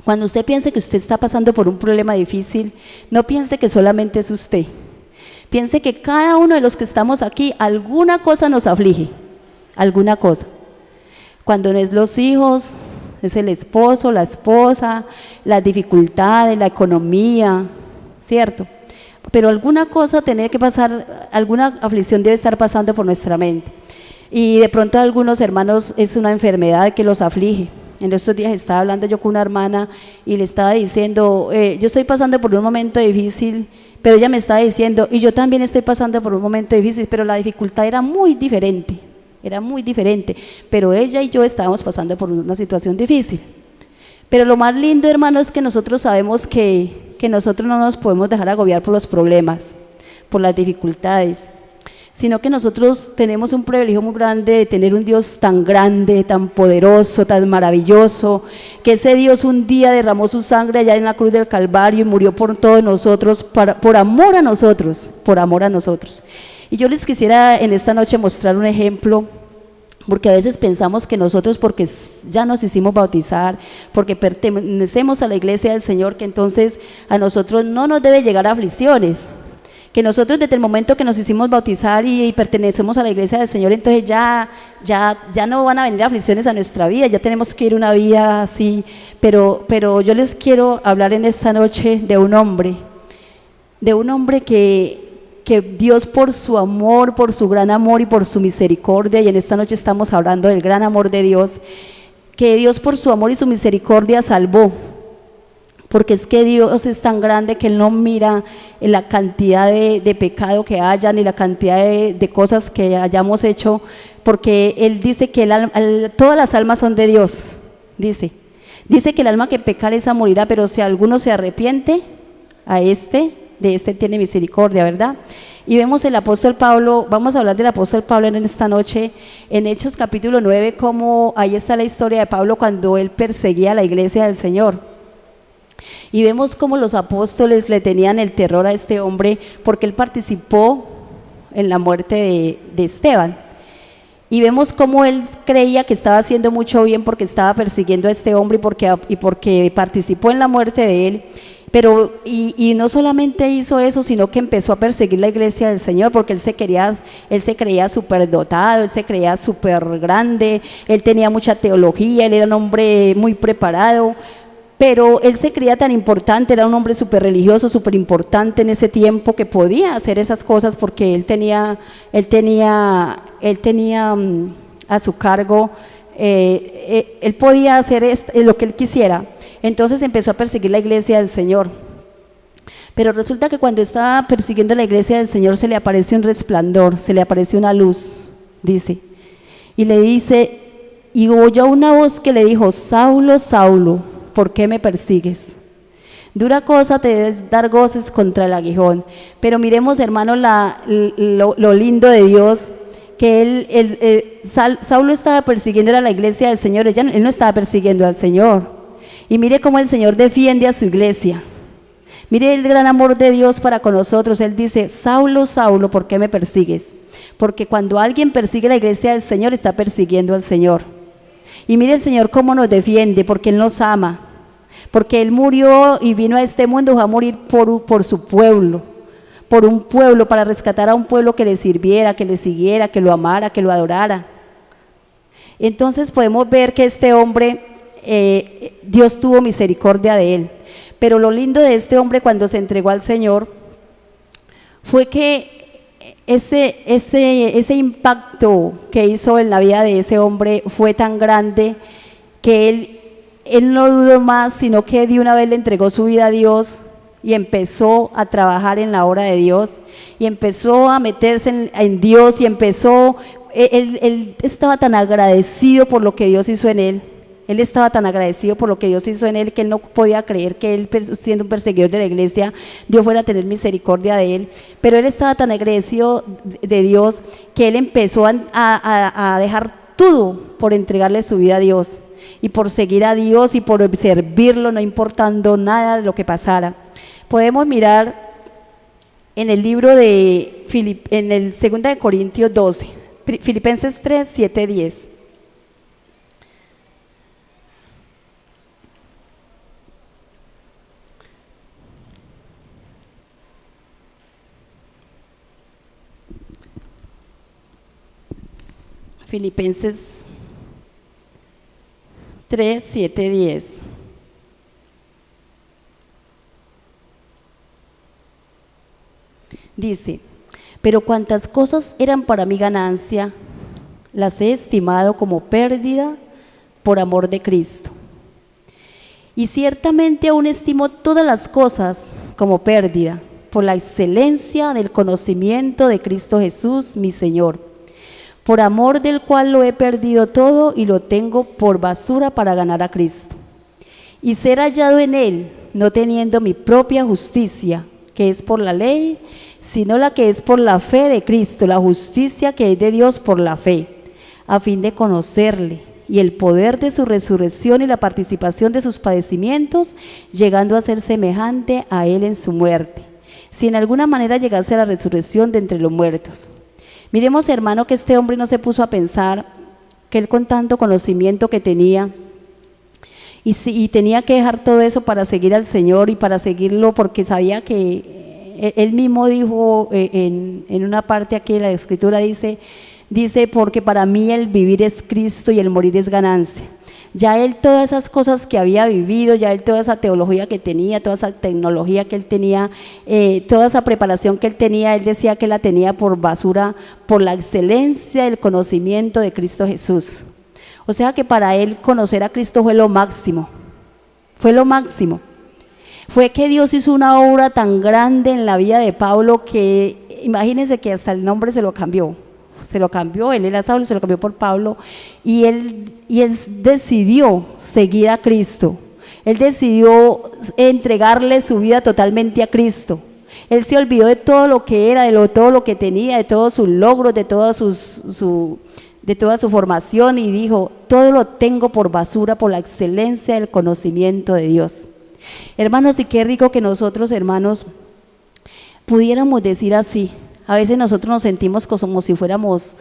Cuando usted piense que usted está pasando por un problema difícil, no piense que solamente es usted. Piense que cada uno de los que estamos aquí, alguna cosa nos aflige, alguna cosa. Cuando no es los hijos, es el esposo, la esposa, las dificultades, la economía, ¿cierto? Pero alguna cosa tiene que pasar, alguna aflicción debe estar pasando por nuestra mente. Y de pronto a algunos hermanos es una enfermedad que los aflige. En estos días estaba hablando yo con una hermana y le estaba diciendo, yo estoy pasando por un momento difícil, pero ella me estaba diciendo, y yo también estoy pasando por un momento difícil, pero la dificultad era muy diferente, pero ella y yo estábamos pasando por una situación difícil. Pero lo más lindo, hermano, es que nosotros sabemos que nosotros no nos podemos dejar agobiar por los problemas, por las dificultades, sino que nosotros tenemos un privilegio muy grande de tener un Dios tan grande, tan poderoso, tan maravilloso, que ese Dios un día derramó su sangre allá en la cruz del Calvario y murió por todos nosotros, por amor a nosotros, Y yo les quisiera en esta noche mostrar un ejemplo, porque a veces pensamos que nosotros, porque ya nos hicimos bautizar, porque pertenecemos a la iglesia del Señor, que entonces a nosotros no nos debe llegar aflicciones, que nosotros desde el momento que nos hicimos bautizar y pertenecemos a la iglesia del Señor, entonces ya no van a venir aflicciones a nuestra vida, ya tenemos que ir una vida así, pero yo les quiero hablar en esta noche de un hombre que Dios, por su amor, por su gran amor y por su misericordia, y en esta noche estamos hablando del gran amor de Dios, que Dios por su amor y su misericordia salvó, porque es que Dios es tan grande que Él no mira en la cantidad de pecado que haya, ni la cantidad de cosas que hayamos hecho, porque Él dice que todas las almas son de Dios, dice que el alma que pecar esa morirá, pero si alguno se arrepiente, de este tiene misericordia, ¿verdad? Y vemos el apóstol Pablo, vamos a hablar del apóstol Pablo en esta noche, en Hechos capítulo 9, como ahí está la historia de Pablo cuando él perseguía a la iglesia del Señor. Y vemos cómo los apóstoles le tenían el terror a este hombre, porque él participó en la muerte de Esteban. Y vemos cómo él creía que estaba haciendo mucho bien porque estaba persiguiendo a este hombre y porque participó en la muerte de él. Pero y no solamente hizo eso, sino que empezó a perseguir la iglesia del Señor, porque él se creía superdotado, él se creía súper grande, él tenía mucha teología, él era un hombre muy preparado, pero él se creía tan importante, era un hombre súper religioso, súper importante en ese tiempo, que podía hacer esas cosas porque él tenía a su cargo, él podía hacer lo que él quisiera. Entonces empezó a perseguir la iglesia del Señor. Pero resulta que cuando estaba persiguiendo la iglesia del Señor se le apareció un resplandor, se le apareció una luz, dice. Y le dice, y oyó una voz que le dijo, Saulo, Saulo, ¿por qué me persigues? Dura cosa te es dar goces contra el aguijón. Pero miremos, hermanos, lo lindo de Dios, que Saulo estaba persiguiendo a la iglesia del Señor, él no estaba persiguiendo al Señor. Y mire cómo el Señor defiende a su iglesia. Mire el gran amor de Dios para con nosotros. Él dice, Saulo, Saulo, ¿por qué me persigues? Porque cuando alguien persigue la iglesia del Señor, está persiguiendo al Señor. Y mire el Señor cómo nos defiende, porque Él nos ama. Porque Él murió y vino a este mundo, fue a morir por su pueblo. Por un pueblo, para rescatar a un pueblo que le sirviera, que le siguiera, que lo amara, que lo adorara. Entonces podemos ver que este hombre, Dios tuvo misericordia de él. Pero lo lindo de este hombre cuando se entregó al Señor fue que ese impacto que hizo en la vida de ese hombre fue tan grande que él no dudó más, sino que de una vez le entregó su vida a Dios y empezó a trabajar en la obra de Dios y empezó a meterse en Dios y él estaba tan agradecido por lo que Dios hizo en él. Él estaba tan agradecido por lo que Dios hizo en él, que él no podía creer que él, siendo un perseguidor de la iglesia, Dios fuera a tener misericordia de él. Pero él estaba tan agradecido de Dios que él empezó a dejar todo por entregarle su vida a Dios y por seguir a Dios y por servirlo, no importando nada de lo que pasara. Podemos mirar en el libro en el 2 de Corintios 12, Filipenses 3, 7, 10. Filipenses 3, 7, 10. Dice, pero cuantas cosas eran para mi ganancia, las he estimado como pérdida por amor de Cristo. Y ciertamente aún estimo todas las cosas como pérdida por la excelencia del conocimiento de Cristo Jesús, mi Señor, por amor del cual lo he perdido todo y lo tengo por basura para ganar a Cristo. Y ser hallado en Él, no teniendo mi propia justicia, que es por la ley, sino la que es por la fe de Cristo, la justicia que es de Dios por la fe, a fin de conocerle y el poder de su resurrección y la participación de sus padecimientos, llegando a ser semejante a Él en su muerte, si en alguna manera llegase a la resurrección de entre los muertos. Miremos, hermano, que este hombre no se puso a pensar que él, con tanto conocimiento que tenía, y tenía que dejar todo eso para seguir al Señor y para seguirlo, porque sabía que él mismo dijo en una parte aquí de la Escritura, dice, porque para mí el vivir es Cristo y el morir es ganancia. Ya él todas esas cosas que había vivido, ya él toda esa teología que tenía, toda esa tecnología que él tenía, toda esa preparación que él tenía, él decía que la tenía por basura, por la excelencia del conocimiento de Cristo Jesús. O sea que para él conocer a Cristo fue lo máximo, fue lo máximo. Fue que Dios hizo una obra tan grande en la vida de Pablo que imagínense que hasta el nombre se lo cambió, él era Saulo, se lo cambió por Pablo, y él decidió seguir a Cristo, él decidió entregarle su vida totalmente a Cristo. Él se olvidó de todo lo que era, de todo lo que tenía, de todos sus logros, de toda su formación, y dijo, todo lo tengo por basura por la excelencia del conocimiento de Dios. Hermanos, y qué rico que nosotros, hermanos, pudiéramos decir así. A veces nosotros nos sentimos como si fuéramos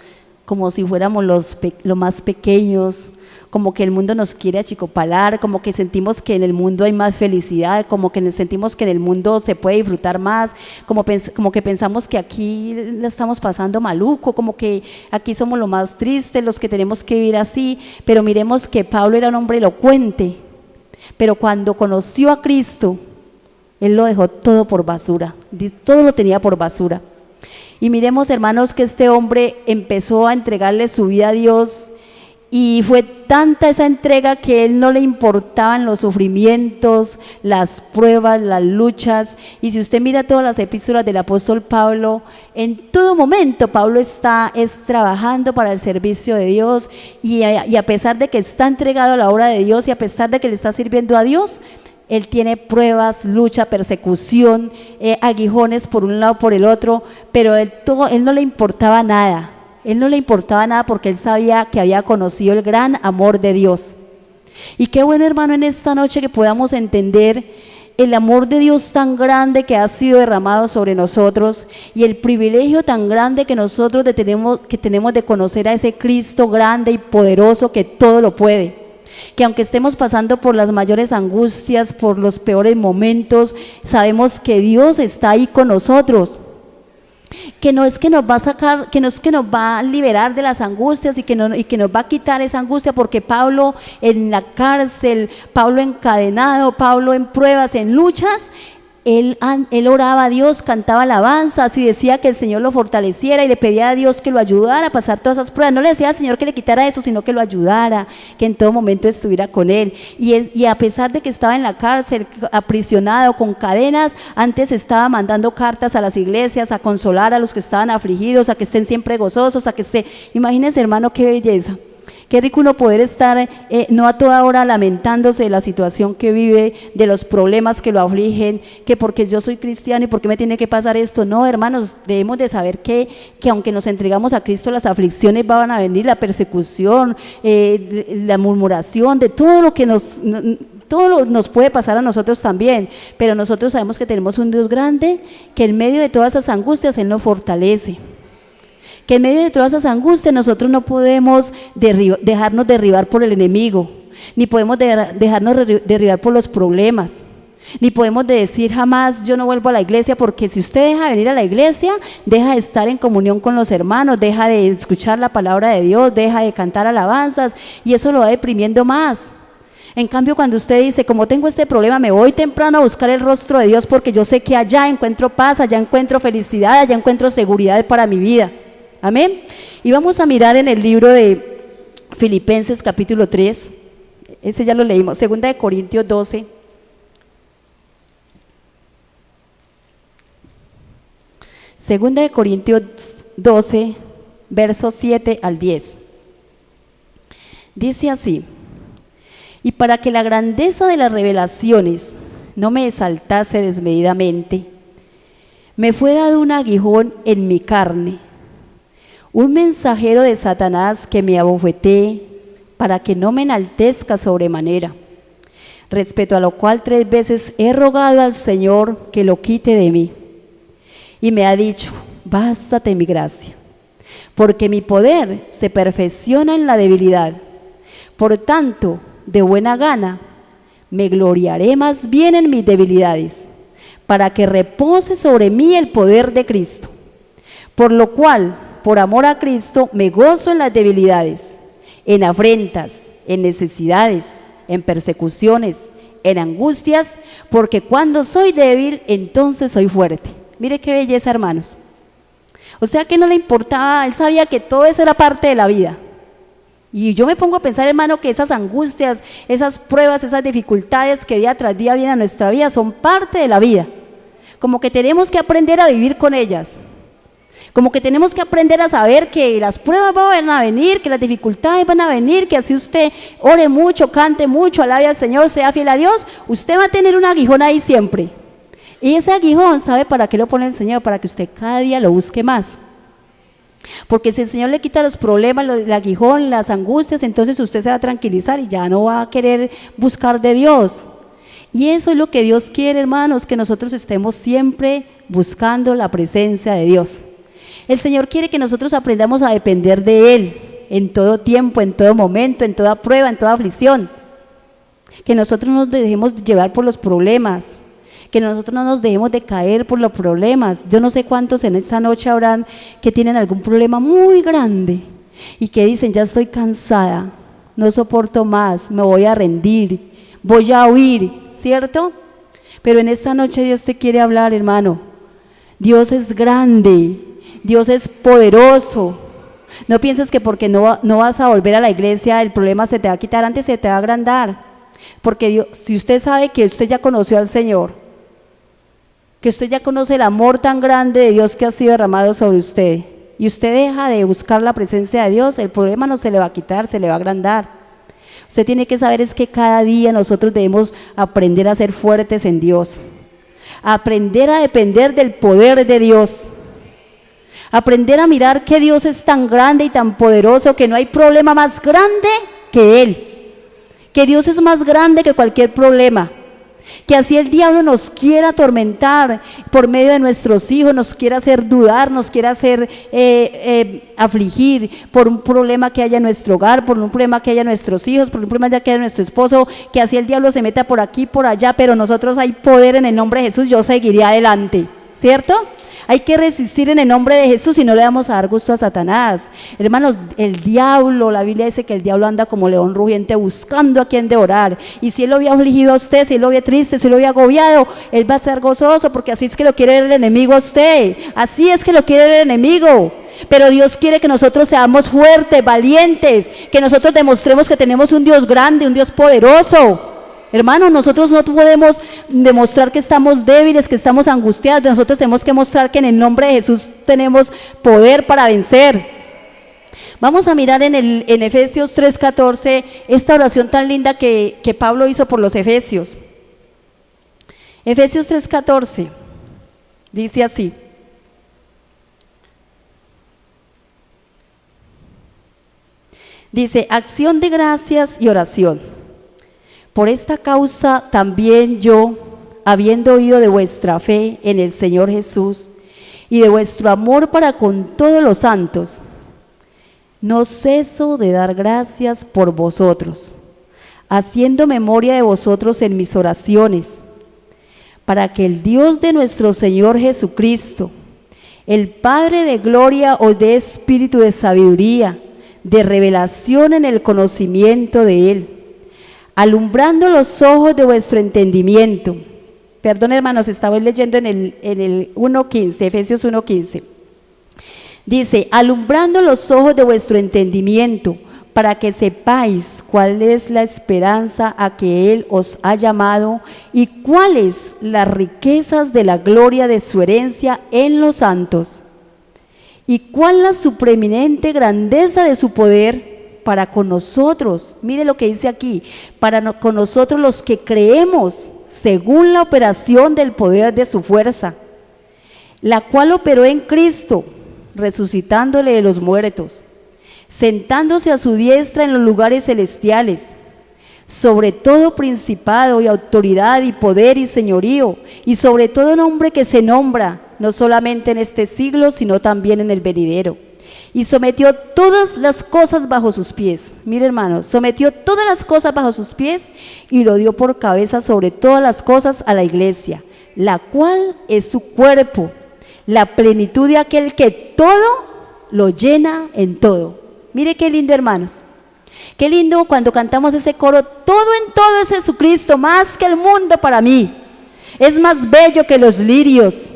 los más pequeños, como que el mundo nos quiere achicopalar, como que sentimos que en el mundo hay más felicidad, como que sentimos que en el mundo se puede disfrutar más, como que pensamos que aquí la estamos pasando maluco, como que aquí somos los más tristes, los que tenemos que vivir así. Pero miremos que Pablo era un hombre elocuente, pero cuando conoció a Cristo, él lo dejó todo por basura, todo lo tenía por basura. Y miremos, hermanos, que este hombre empezó a entregarle su vida a Dios, y fue tanta esa entrega que a él no le importaban los sufrimientos, las pruebas, las luchas. Y si usted mira todas las epístolas del apóstol Pablo, en todo momento Pablo está trabajando para el servicio de Dios, y a pesar de que está entregado a la obra de Dios, y a pesar de que le está sirviendo a Dios, él tiene pruebas, lucha, persecución, aguijones por un lado, por el otro, pero él no le importaba nada. Él no le importaba nada porque él sabía que había conocido el gran amor de Dios. Y qué bueno, hermano, en esta noche que podamos entender el amor de Dios tan grande que ha sido derramado sobre nosotros, y el privilegio tan grande que nosotros tenemos de conocer a ese Cristo grande y poderoso que todo lo puede. Que aunque estemos pasando por las mayores angustias, por los peores momentos, sabemos que Dios está ahí con nosotros, que no es que nos va a sacar, que no es que nos va a liberar de las angustias y que nos va a quitar esa angustia, porque Pablo en la cárcel, Pablo encadenado, Pablo en pruebas, en luchas, él oraba a Dios, cantaba alabanzas y decía que el Señor lo fortaleciera, y le pedía a Dios que lo ayudara a pasar todas esas pruebas. No le decía al Señor que le quitara eso, sino que lo ayudara, que en todo momento estuviera con él. Y a pesar de que estaba en la cárcel, aprisionado, con cadenas, antes estaba mandando cartas a las iglesias a consolar a los que estaban afligidos, a que estén siempre gozosos, imagínense, hermano, qué belleza. Qué rico uno poder estar no a toda hora lamentándose de la situación que vive, de los problemas que lo afligen, que porque yo soy cristiano y por qué me tiene que pasar esto. No, hermanos, debemos de saber que aunque nos entregamos a Cristo, las aflicciones van a venir, la persecución, la murmuración, de todo lo que nos puede pasar a nosotros también. Pero nosotros sabemos que tenemos un Dios grande, que en medio de todas esas angustias Él nos fortalece. Que en medio de todas esas angustias nosotros no podemos dejarnos derribar por el enemigo, ni podemos dejarnos derribar por los problemas. Ni podemos decir jamás yo no vuelvo a la iglesia, porque si usted deja de venir a la iglesia, deja de estar en comunión con los hermanos, deja de escuchar la palabra de Dios, deja de cantar alabanzas y eso lo va deprimiendo más. En cambio, cuando usted dice, como tengo este problema, me voy temprano a buscar el rostro de Dios porque yo sé que allá encuentro paz, allá encuentro felicidad, allá encuentro seguridad para mi vida. Amén. Y vamos a mirar en el libro de Filipenses capítulo 3, ese ya lo leímos, 2 de Corintios 12. Segunda de Corintios 12, versos 7 al 10. Dice así: y para que la grandeza de las revelaciones no me exaltase desmedidamente, me fue dado un aguijón en mi carne, un mensajero de Satanás que me abofetee, para que no me enaltezca sobremanera, respecto a lo cual 3 veces he rogado al Señor que lo quite de mí. Y me ha dicho: bástate mi gracia, porque mi poder se perfecciona en la debilidad. Por tanto, de buena gana, me gloriaré más bien en mis debilidades, para que repose sobre mí el poder de Cristo. Por lo cual, por amor a Cristo, me gozo en las debilidades, en afrentas, en necesidades, en persecuciones, en angustias, porque cuando soy débil, entonces soy fuerte. Mire qué belleza, hermanos. O sea que no le importaba, él sabía que todo eso era parte de la vida. Y yo me pongo a pensar, hermano, que esas angustias, esas pruebas, esas dificultades que día tras día vienen a nuestra vida son parte de la vida. Como que tenemos que aprender a vivir con ellas. Como que tenemos que aprender a saber que las pruebas van a venir, que las dificultades van a venir, que así usted ore mucho, cante mucho, alabe al Señor, sea fiel a Dios, usted va a tener un aguijón ahí siempre. Y ese aguijón, ¿sabe para qué lo pone el Señor? Para que usted cada día lo busque más. Porque si el Señor le quita los problemas, el aguijón, las angustias, entonces usted se va a tranquilizar y ya no va a querer buscar de Dios. Y eso es lo que Dios quiere, hermanos, que nosotros estemos siempre buscando la presencia de Dios. El Señor quiere que nosotros aprendamos a depender de Él en todo tiempo, en todo momento, en toda prueba, en toda aflicción. Que nosotros no nos dejemos llevar por los problemas, que nosotros no nos dejemos de caer por los problemas. Yo no sé cuántos en esta noche habrán que tienen algún problema muy grande y que dicen: ya estoy cansada, no soporto más, me voy a rendir, voy a huir, ¿cierto? Pero en esta noche Dios te quiere hablar, hermano. Dios es grande, Dios es poderoso. No pienses que porque no vas a volver a la iglesia el problema se te va a quitar, antes se te va a agrandar. Porque Dios, si usted sabe que usted ya conoció al Señor, que usted ya conoce el amor tan grande de Dios que ha sido derramado sobre usted, y usted deja de buscar la presencia de Dios, el problema no se le va a quitar, se le va a agrandar. Usted tiene que saber es que cada día nosotros debemos aprender a ser fuertes en Dios, aprender a depender del poder de Dios, aprender a mirar que Dios es tan grande y tan poderoso que no hay problema más grande que Él, que Dios es más grande que cualquier problema. Que así el diablo nos quiera atormentar por medio de nuestros hijos, nos quiera hacer dudar, nos quiera hacer afligir por un problema que haya en nuestro hogar, por un problema que haya en nuestros hijos, por un problema que haya en nuestro esposo, que así el diablo se meta por aquí, por allá, pero nosotros hay poder en el nombre de Jesús, yo seguiré adelante, ¿cierto? Hay que resistir en el nombre de Jesús y no le vamos a dar gusto a Satanás. Hermanos, el diablo, la Biblia dice que el diablo anda como león rugiente buscando a quien devorar. Y si él lo había afligido a usted, si él lo había triste, si él lo había agobiado, él va a ser gozoso, porque así es que lo quiere el enemigo a usted. Así es que lo quiere el enemigo. Pero Dios quiere que nosotros seamos fuertes, valientes, que nosotros demostremos que tenemos un Dios grande, un Dios poderoso. Hermanos, nosotros no podemos demostrar que estamos débiles, que estamos angustiados. Nosotros tenemos que mostrar que en el nombre de Jesús tenemos poder para vencer. Vamos a mirar en Efesios 3:14 esta oración tan linda que Pablo hizo por los efesios. Efesios 3:14 dice así: dice, acción de gracias y oración. Por esta causa también yo, habiendo oído de vuestra fe en el Señor Jesús y de vuestro amor para con todos los santos, no ceso de dar gracias por vosotros, haciendo memoria de vosotros en mis oraciones, para que el Dios de nuestro Señor Jesucristo, el Padre de gloria, os dé espíritu de sabiduría, de revelación en el conocimiento de Él, alumbrando los ojos de vuestro entendimiento. Perdón, hermanos, estaba leyendo en el 1.15, Efesios 1.15. Dice, alumbrando los ojos de vuestro entendimiento, para que sepáis cuál es la esperanza a que Él os ha llamado y cuáles las riquezas de la gloria de su herencia en los santos, y cuál la supreeminente grandeza de su poder para con nosotros. Mire lo que dice aquí, con nosotros los que creemos, según la operación del poder de su fuerza, la cual operó en Cristo, resucitándole de los muertos, sentándose a su diestra en los lugares celestiales, sobre todo principado y autoridad y poder y señorío, y sobre todo nombre que se nombra, no solamente en este siglo, sino también en el venidero. Y sometió todas las cosas bajo sus pies. Mire, hermanos, sometió todas las cosas bajo sus pies y lo dio por cabeza sobre todas las cosas a la iglesia, la cual es su cuerpo, la plenitud de aquel que todo lo llena en todo. Mire qué lindo, hermanos. Qué lindo cuando cantamos ese coro, todo en todo es Jesucristo, más que el mundo para mí. Es más bello que los lirios.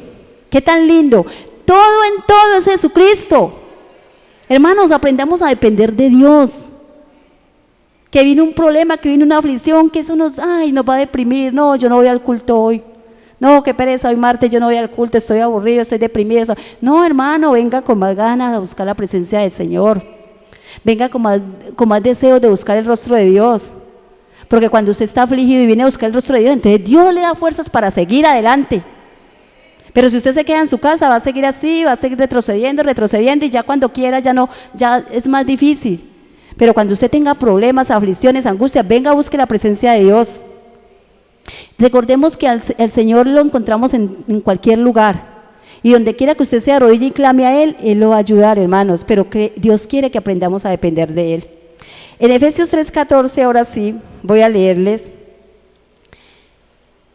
Qué tan lindo. Todo en todo es Jesucristo. Hermanos, aprendamos a depender de Dios. Que vino un problema, que vino una aflicción, que eso nos va a deprimir. No, yo no voy al culto hoy. No, qué pereza, hoy martes yo no voy al culto, estoy aburrido, estoy deprimido. No, hermano, venga con más ganas a buscar la presencia del Señor. Venga con más deseos de buscar el rostro de Dios. Porque cuando usted está afligido y viene a buscar el rostro de Dios, entonces Dios le da fuerzas para seguir adelante. Pero si usted se queda en su casa, va a seguir así, va a seguir retrocediendo, y ya cuando quiera ya es más difícil. Pero cuando usted tenga problemas, aflicciones, angustias, venga, busque la presencia de Dios. Recordemos que al Señor lo encontramos en cualquier lugar. Y donde quiera que usted se arrodille y clame a Él, Él lo va a ayudar, hermanos. Pero Dios quiere que aprendamos a depender de Él. En Efesios 3:14, ahora sí, voy a leerles.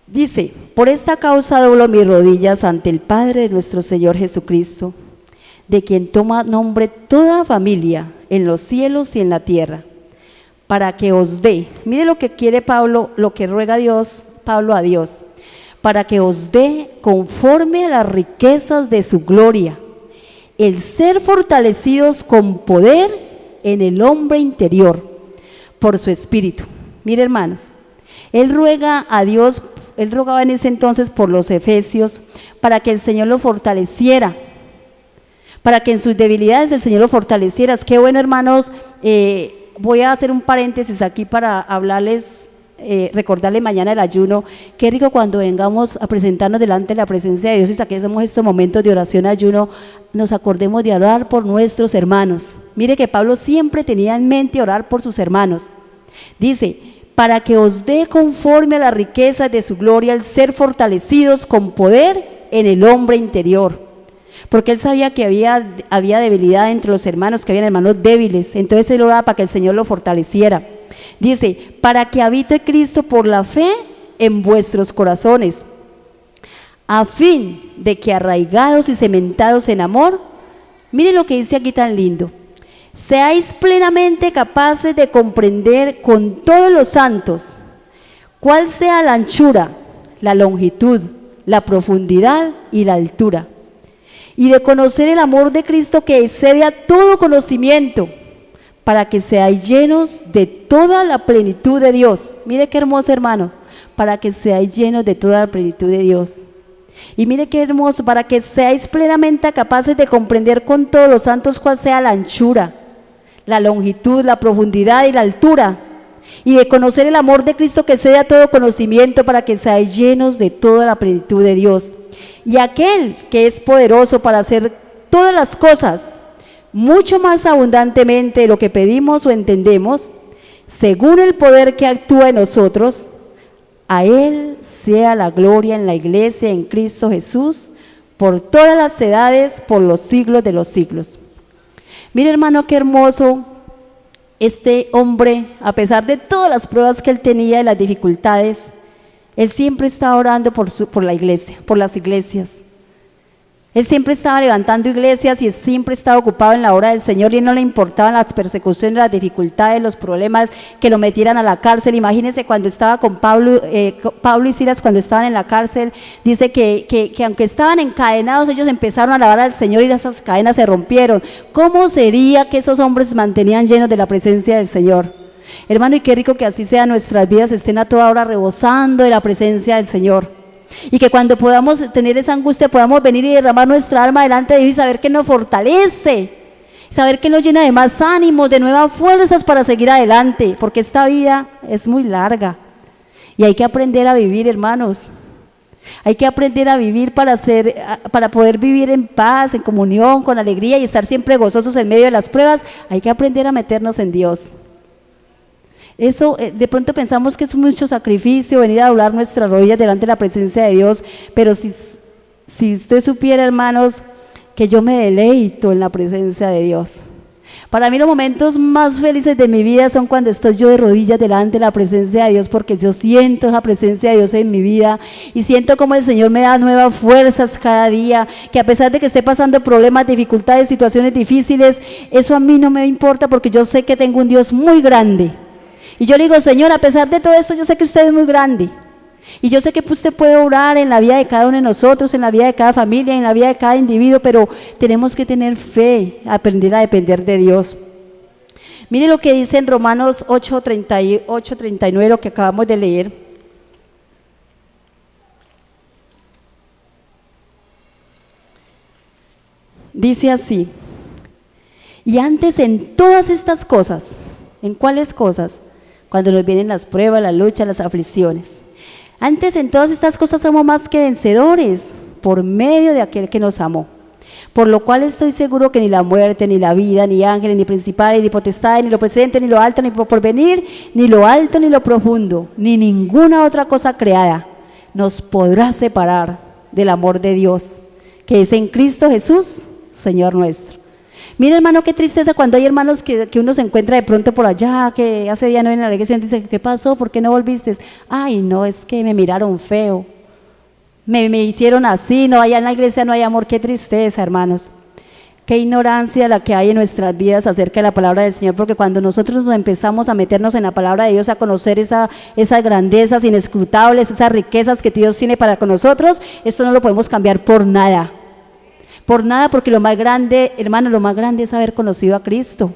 Dice, por esta causa doblo mis rodillas ante el Padre de nuestro Señor Jesucristo, de quien toma nombre toda familia en los cielos y en la tierra, para que os dé, mire lo que quiere Pablo, lo que ruega Pablo a Dios, para que os dé conforme a las riquezas de su gloria, el ser fortalecidos con poder en el hombre interior, por su espíritu. Mire, hermanos, él ruega a Dios, él rogaba en ese entonces por los efesios, para que el Señor lo fortaleciera, para que en sus debilidades el Señor lo fortaleciera. Qué bueno, hermanos, voy a hacer un paréntesis aquí para hablarles, recordarle mañana el ayuno. Qué rico cuando vengamos a presentarnos delante de la presencia de Dios y saquemos estos momentos de oración, ayuno, nos acordemos de orar por nuestros hermanos. Mire que Pablo siempre tenía en mente orar por sus hermanos. Dice, para que os dé conforme a las riquezas de su gloria el ser fortalecidos con poder en el hombre interior. Porque él sabía que había debilidad entre los hermanos, que habían hermanos débiles. Entonces él oraba para que el Señor lo fortaleciera. Dice, para que habite Cristo por la fe en vuestros corazones, a fin de que arraigados y cementados en amor, mire lo que dice aquí tan lindo, seáis plenamente capaces de comprender con todos los santos cuál sea la anchura, la longitud, la profundidad y la altura, y de conocer el amor de Cristo que excede a todo conocimiento, para que seáis llenos de toda la plenitud de Dios. Mire qué hermoso, hermano, para que seáis llenos de toda la plenitud de Dios. Y mire qué hermoso, para que seáis plenamente capaces de comprender con todos los santos cuál sea la anchura, la longitud, la profundidad y la altura, y de conocer el amor de Cristo que excede a todo conocimiento, para que seáis llenos de toda la plenitud de Dios. Y aquel que es poderoso para hacer todas las cosas mucho más abundantemente de lo que pedimos o entendemos, según el poder que actúa en nosotros, a Él sea la gloria en la iglesia en Cristo Jesús, por todas las edades, por los siglos de los siglos. Mire, hermano, qué hermoso este hombre, a pesar de todas las pruebas que él tenía y las dificultades, Él siempre estaba orando por la iglesia, por las iglesias. Él siempre estaba levantando iglesias y siempre estaba ocupado en la obra del Señor, y a él no le importaban las persecuciones, las dificultades, los problemas, que lo metieran a la cárcel. Imagínense cuando estaba con Pablo y Silas, cuando estaban en la cárcel, dice que aunque estaban encadenados, ellos empezaron a alabar al Señor y esas cadenas se rompieron. ¿Cómo sería que esos hombres se mantenían llenos de la presencia del Señor? Hermano, y qué rico que así sea, nuestras vidas estén a toda hora rebosando de la presencia del Señor. Y que cuando podamos tener esa angustia, podamos venir y derramar nuestra alma delante de Dios y saber que nos fortalece, saber que nos llena de más ánimos, de nuevas fuerzas para seguir adelante, porque esta vida es muy larga y hay que aprender a vivir, hermanos. Hay que aprender a vivir para poder vivir en paz, en comunión, con alegría y estar siempre gozosos en medio de las pruebas. Hay que aprender a meternos en Dios. Eso, de pronto pensamos que es mucho sacrificio venir a doblar nuestras rodillas delante de la presencia de Dios, pero si usted supiera, hermanos, que yo me deleito en la presencia de Dios. Para mí los momentos más felices de mi vida son cuando estoy yo de rodillas delante de la presencia de Dios, porque yo siento esa presencia de Dios en mi vida y siento como el Señor me da nuevas fuerzas cada día, que a pesar de que esté pasando problemas, dificultades, situaciones difíciles, eso a mí no me importa, porque yo sé que tengo un Dios muy grande. Y yo le digo, Señor, a pesar de todo esto, yo sé que usted es muy grande. Y yo sé que usted puede obrar en la vida de cada uno de nosotros, en la vida de cada familia, en la vida de cada individuo, pero tenemos que tener fe, aprender a depender de Dios. Mire lo que dice en Romanos 8:38, 39, lo que acabamos de leer. Dice así: y antes en todas estas cosas, ¿en cuáles cosas? Cuando nos vienen las pruebas, las luchas, las aflicciones. Antes en todas estas cosas somos más que vencedores por medio de aquel que nos amó. Por lo cual estoy seguro que ni la muerte, ni la vida, ni ángeles, ni principales, ni potestades, ni lo presente, ni lo alto, ni por venir, ni lo alto, ni lo profundo, ni ninguna otra cosa creada nos podrá separar del amor de Dios, que es en Cristo Jesús, Señor nuestro. Mira, hermano, qué tristeza cuando hay hermanos que uno se encuentra de pronto por allá, que hace día no vienen a la iglesia y dice, ¿qué pasó? ¿Por qué no volviste? Ay, no, es que me miraron feo, me hicieron así, no, allá en la iglesia no hay amor. Qué tristeza, hermanos. Qué ignorancia la que hay en nuestras vidas acerca de la palabra del Señor, porque cuando nosotros nos empezamos a meternos en la palabra de Dios, a conocer esas grandezas inescrutables, esas riquezas que Dios tiene para con nosotros, esto no lo podemos cambiar por nada. Por nada, porque lo más grande, hermano, lo más grande es haber conocido a Cristo.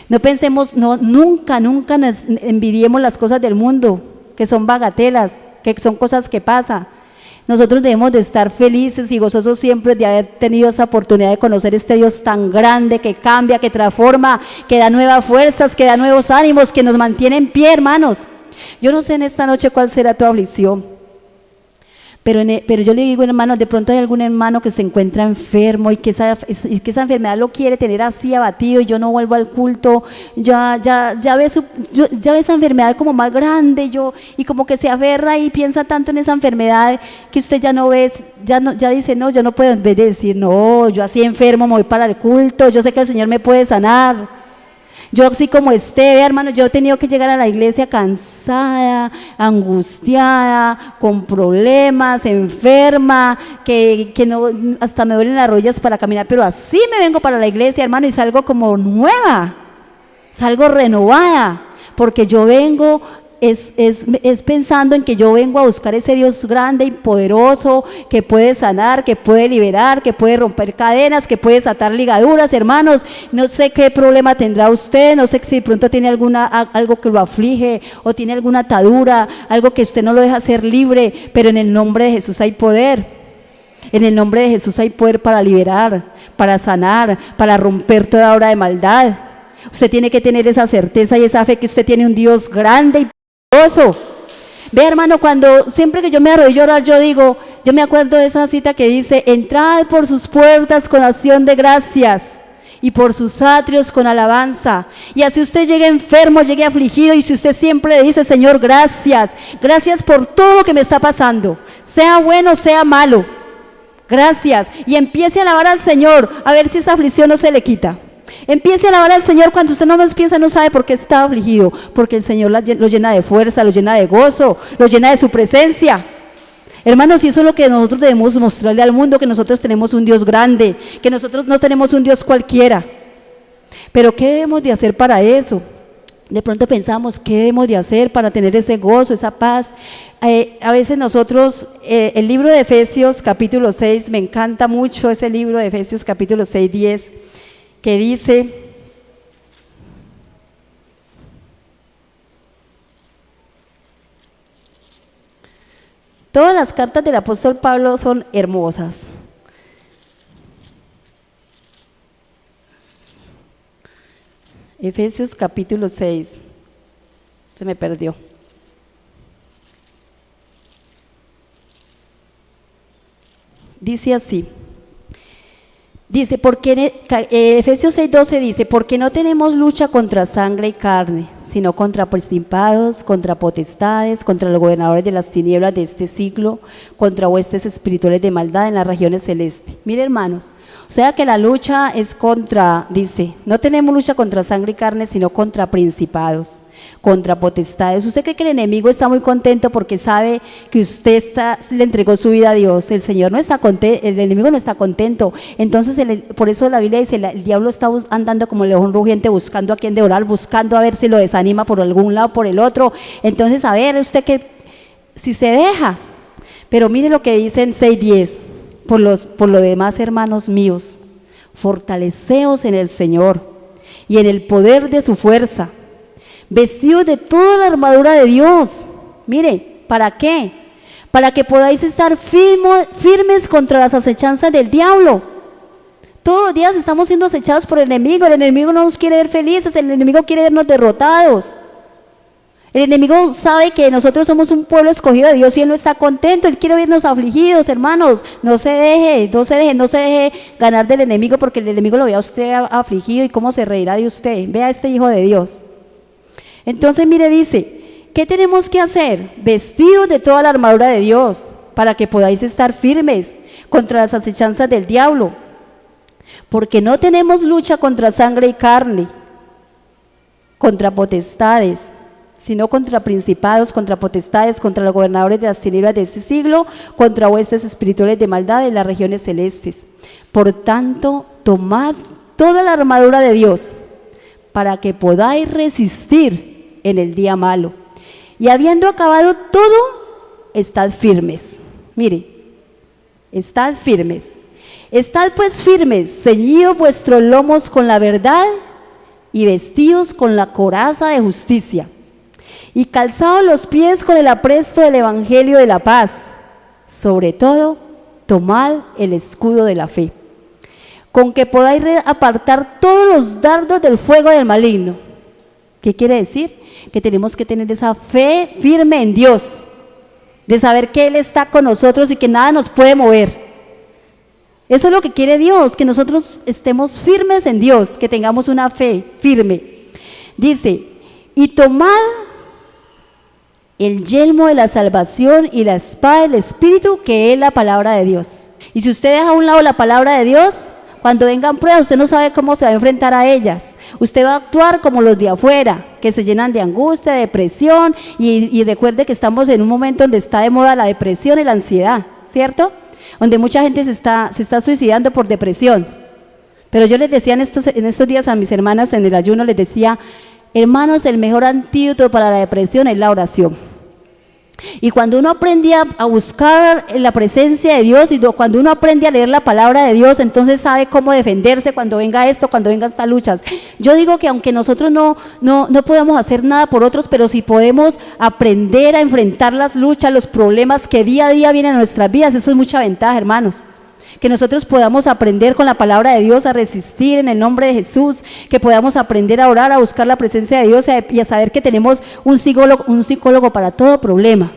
No pensemos, nunca nos envidiemos las cosas del mundo, que son bagatelas, que son cosas que pasan. Nosotros debemos de estar felices y gozosos siempre de haber tenido esa oportunidad de conocer este Dios tan grande, que cambia, que transforma, que da nuevas fuerzas, que da nuevos ánimos, que nos mantiene en pie, hermanos. Yo no sé en esta noche cuál será tu aflicción. Pero yo le digo, hermanos, de pronto hay algún hermano que se encuentra enfermo y que esa enfermedad lo quiere tener así abatido, y yo no vuelvo al culto, ya ve esa enfermedad como más grande, y como que se aferra y piensa tanto en esa enfermedad que usted ya no ve, ya dice, no, yo no puedo, en vez de decir, no, yo así enfermo me voy para el culto, yo sé que el Señor me puede sanar. Yo así como esté, hermano, yo he tenido que llegar a la iglesia cansada, angustiada, con problemas, enferma, que no, hasta me duelen las rodillas para caminar, pero así me vengo para la iglesia, hermano, y salgo como nueva, salgo renovada, porque yo vengo es pensando en que yo vengo a buscar ese Dios grande y poderoso, que puede sanar, que puede liberar, que puede romper cadenas, que puede desatar ligaduras. Hermanos, no sé qué problema tendrá usted, no sé si de pronto tiene algo que lo aflige, o tiene alguna atadura, algo que usted no lo deja ser libre, pero en el nombre de Jesús hay poder. En el nombre de Jesús hay poder para liberar, para sanar, para romper toda obra de maldad. Usted tiene que tener esa certeza y esa fe que usted tiene un Dios grande y poderoso. Ve, hermano, cuando siempre que yo me arrodillo a orar, yo me acuerdo de esa cita que dice: entrad por sus puertas con acción de gracias y por sus atrios con alabanza. Y así usted llegue enfermo, llegue afligido, y si usted siempre le dice: Señor, gracias por todo lo que me está pasando, sea bueno, sea malo, gracias, y empiece a alabar al Señor, a ver si esa aflicción no se le quita. Empiece a alabar al Señor cuando usted no más piensa, no sabe por qué está afligido, porque el Señor lo llena de fuerza, lo llena de gozo, lo llena de su presencia. Hermanos, y eso es lo que nosotros debemos mostrarle al mundo, que nosotros tenemos un Dios grande, que nosotros no tenemos un Dios cualquiera. Pero ¿qué debemos de hacer para eso? De pronto pensamos, ¿qué debemos de hacer para tener ese gozo, esa paz? A veces nosotros, el libro de Efesios capítulo 6, me encanta mucho ese libro de Efesios capítulo 6, 10, que dice: todas las cartas del apóstol Pablo son hermosas. Efesios capítulo 6, se me perdió. Dice así, Efesios 6:12 dice: porque no tenemos lucha contra sangre y carne, sino contra principados, contra potestades, contra los gobernadores de las tinieblas de este siglo, contra huestes espirituales de maldad en las regiones celestes. Mire, hermanos, o sea que la lucha es contra, dice, no tenemos lucha contra sangre y carne, sino contra principados, contra potestades. ¿Usted cree que el enemigo está muy contento porque sabe que usted le entregó su vida a Dios? El Señor no está contento, el enemigo no está contento. Entonces, por eso la Biblia dice, el diablo está andando como león rugiente, buscando a quien devorar, buscando a ver si lo desanima por algún lado, por el otro. Entonces, a ver, usted que si se deja. Pero mire lo que dice en 6:10, por lo demás, hermanos míos, fortaleceos en el Señor y en el poder de su fuerza, vestidos de toda la armadura de Dios. Mire, ¿para qué? Para que podáis estar firmes contra las acechanzas del diablo. Todos los días estamos siendo acechados por el enemigo no nos quiere ver felices, el enemigo quiere vernos derrotados. El enemigo sabe que nosotros somos un pueblo escogido de Dios y Él no está contento, Él quiere vernos afligidos, hermanos. No se deje ganar del enemigo, porque el enemigo lo ve a usted afligido y cómo se reirá de usted. Vea a este hijo de Dios. Entonces, mire, dice, ¿qué tenemos que hacer? Vestidos de toda la armadura de Dios, para que podáis estar firmes contra las acechanzas del diablo. Porque no tenemos lucha contra sangre y carne, contra potestades, sino contra principados, contra potestades, contra los gobernadores de las tinieblas de este siglo, contra huestes espirituales de maldad en las regiones celestes. Por tanto, tomad toda la armadura de Dios, para que podáis resistir en el día malo. Y habiendo acabado todo, estad firmes. Mire, estad firmes. Estad pues firmes, ceñidos vuestros lomos con la verdad y vestidos con la coraza de justicia, y calzados los pies con el apresto del evangelio de la paz. Sobre todo, tomad el escudo de la fe, con que podáis apartar todos los dardos del fuego del maligno. ¿Qué quiere decir? Que tenemos que tener esa fe firme en Dios, de saber que Él está con nosotros y que nada nos puede mover. Eso es lo que quiere Dios, que nosotros estemos firmes en Dios, que tengamos una fe firme. Dice, y tomad el yelmo de la salvación y la espada del Espíritu, que es la palabra de Dios. Y si usted deja a un lado la palabra de Dios, cuando vengan pruebas, usted no sabe cómo se va a enfrentar a ellas. Usted va a actuar como los de afuera, que se llenan de angustia, de depresión, y recuerde que estamos en un momento donde está de moda la depresión y la ansiedad, ¿cierto? Donde mucha gente se está suicidando por depresión. Pero yo les decía en estos días a mis hermanas en el ayuno, les decía, hermanos, el mejor antídoto para la depresión es la oración. Y cuando uno aprende a buscar la presencia de Dios, y cuando uno aprende a leer la palabra de Dios, entonces sabe cómo defenderse cuando venga esto, cuando vengan estas luchas. Yo digo que aunque nosotros no podemos hacer nada por otros, pero si podemos aprender a enfrentar las luchas, los problemas que día a día vienen a nuestras vidas, eso es mucha ventaja, hermanos. Que nosotros podamos aprender con la palabra de Dios a resistir en el nombre de Jesús, que podamos aprender a orar, a buscar la presencia de Dios y a saber que tenemos un psicólogo para todo problema,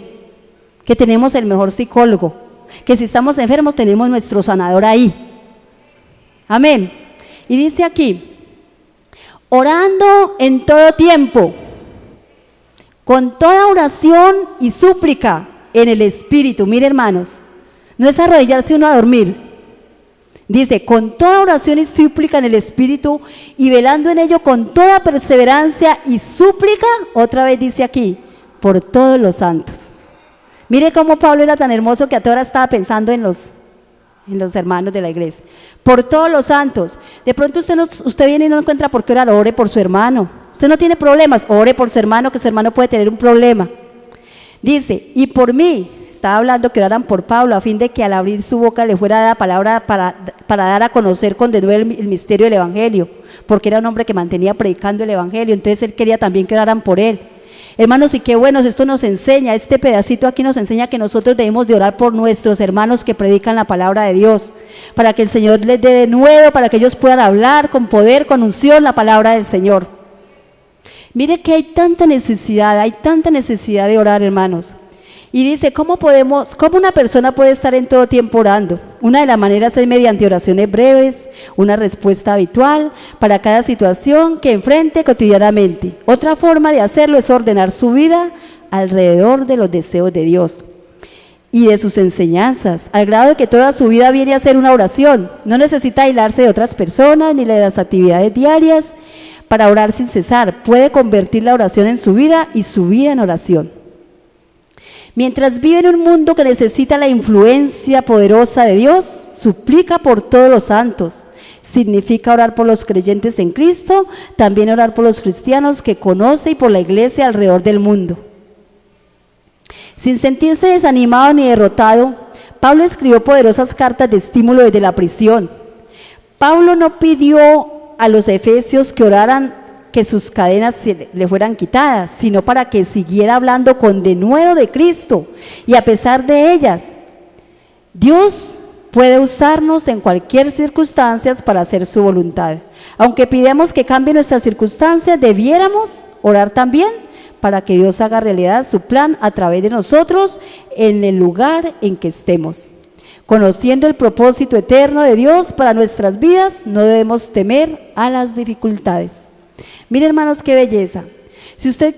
que tenemos el mejor psicólogo, que si estamos enfermos tenemos nuestro sanador ahí. Amén. Y dice aquí, orando en todo tiempo, con toda oración y súplica en el Espíritu. Mire, hermanos, no es arrodillarse uno a dormir. Dice, con toda oración y súplica en el Espíritu y velando en ello con toda perseverancia y súplica, otra vez dice aquí, por todos los santos. Mire cómo Pablo era tan hermoso que a toda hora estaba pensando en los hermanos de la iglesia. Por todos los santos. De pronto usted viene y no encuentra por qué orar, ore por su hermano. Usted no tiene problemas, ore por su hermano, que su hermano puede tener un problema. Dice, y por mí, estaba hablando que oraran por Pablo, a fin de que al abrir su boca le fuera dada palabra para dar a conocer con denuedo el misterio del Evangelio, porque era un hombre que mantenía predicando el Evangelio, entonces él quería también que oraran por él. Hermanos, y qué bueno, esto nos enseña, este pedacito aquí nos enseña que nosotros debemos de orar por nuestros hermanos que predican la palabra de Dios, para que el Señor les dé de nuevo, para que ellos puedan hablar con poder, con unción la palabra del Señor. Mire que hay tanta necesidad de orar, hermanos. Y dice, ¿cómo una persona puede estar en todo tiempo orando? Una de las maneras es mediante oraciones breves, una respuesta habitual para cada situación que enfrente cotidianamente. Otra forma de hacerlo es ordenar su vida alrededor de los deseos de Dios y de sus enseñanzas, al grado de que toda su vida viene a ser una oración. No necesita aislarse de otras personas ni de las actividades diarias para orar sin cesar. Puede convertir la oración en su vida y su vida en oración. Mientras vive en un mundo que necesita la influencia poderosa de Dios, suplica por todos los santos. Significa orar por los creyentes en Cristo, también orar por los cristianos que conoce y por la iglesia alrededor del mundo. Sin sentirse desanimado ni derrotado, Pablo escribió poderosas cartas de estímulo desde la prisión. Pablo no pidió a los efesios que oraran que sus cadenas le fueran quitadas, sino para que siguiera hablando con denuedo de Cristo, y a pesar de ellas, Dios puede usarnos en cualquier circunstancia para hacer su voluntad. Aunque pidamos que cambie nuestras circunstancias, debiéramos orar también para que Dios haga realidad su plan a través de nosotros en el lugar en que estemos. Conociendo el propósito eterno de Dios para nuestras vidas, no debemos temer a las dificultades. Miren, hermanos, qué belleza. Si usted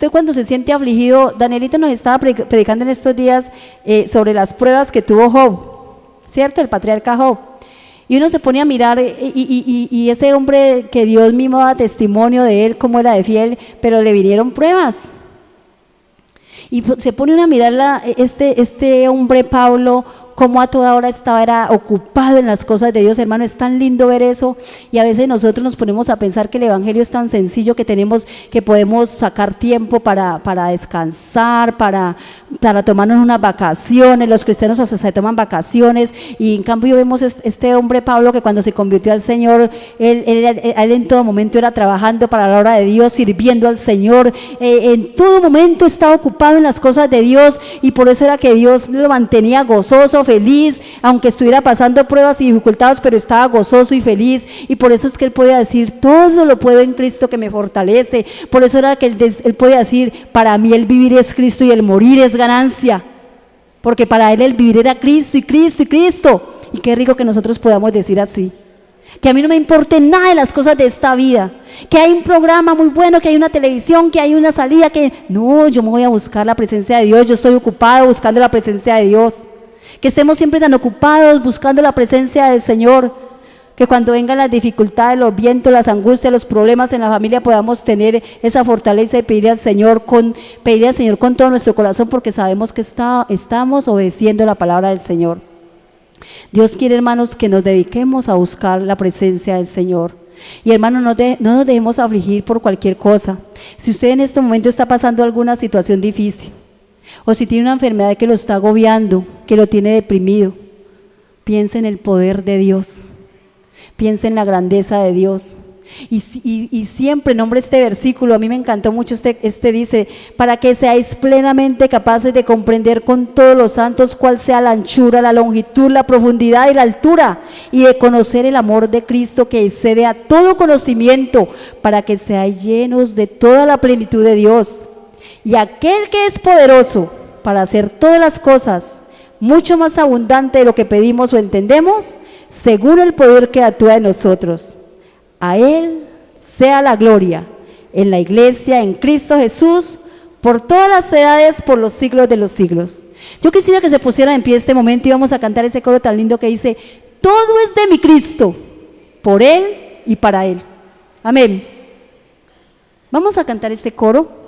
cuando se siente afligido, Danielita nos estaba predicando en estos días sobre las pruebas que tuvo Job, ¿cierto? El patriarca Job. Y uno se pone a mirar y ese hombre que Dios mismo da testimonio de él, cómo era de fiel, pero le vinieron pruebas. Y se pone uno a mirar este hombre Pablo, cómo a toda hora era ocupado en las cosas de Dios. Hermano, es tan lindo ver eso, y a veces nosotros nos ponemos a pensar que el evangelio es tan sencillo que podemos sacar tiempo para descansar, para tomarnos unas vacaciones. Los cristianos hasta se toman vacaciones, y en cambio vemos este hombre Pablo que cuando se convirtió al Señor, él en todo momento era trabajando para la obra de Dios, sirviendo al Señor, en todo momento estaba ocupado en las cosas de Dios, y por eso era que Dios lo mantenía gozoso, feliz, aunque estuviera pasando pruebas y dificultades, pero estaba gozoso y feliz. Y por eso es que él podía decir, todo lo puedo en Cristo que me fortalece. Por eso era que él podía decir, para mí el vivir es Cristo y el morir es ganancia, porque para él el vivir era Cristo y Cristo y Cristo. Y qué rico que nosotros podamos decir así, que a mí no me importe nada de las cosas de esta vida, que hay un programa muy bueno, que hay una televisión, que hay una salida, no, yo me voy a buscar la presencia de Dios. Yo estoy ocupado buscando la presencia de Dios. Que estemos siempre tan ocupados buscando la presencia del Señor, que cuando vengan las dificultades, los vientos, las angustias, los problemas en la familia, podamos tener esa fortaleza y pedirle al Señor con todo nuestro corazón, porque sabemos que estamos obedeciendo la palabra del Señor. Dios quiere, hermanos, que nos dediquemos a buscar la presencia del Señor. Y hermanos, no nos dejemos afligir por cualquier cosa. Si usted en este momento está pasando alguna situación difícil, o si tiene una enfermedad que lo está agobiando, que lo tiene deprimido, piense en el poder de Dios, piense en la grandeza de Dios. Y siempre nombre este versículo, a mí me encantó mucho, dice, para que seáis plenamente capaces de comprender con todos los santos cuál sea la anchura, la longitud, la profundidad y la altura, y de conocer el amor de Cristo que excede a todo conocimiento, para que seáis llenos de toda la plenitud de Dios. Y aquel que es poderoso para hacer todas las cosas mucho más abundante de lo que pedimos o entendemos, según el poder que actúa en nosotros. A Él sea la gloria en la iglesia, en Cristo Jesús, por todas las edades, por los siglos de los siglos. Yo quisiera que se pusieran en pie este momento y vamos a cantar ese coro tan lindo que dice, todo es de mi Cristo, por Él y para Él. Amén. Vamos a cantar este coro.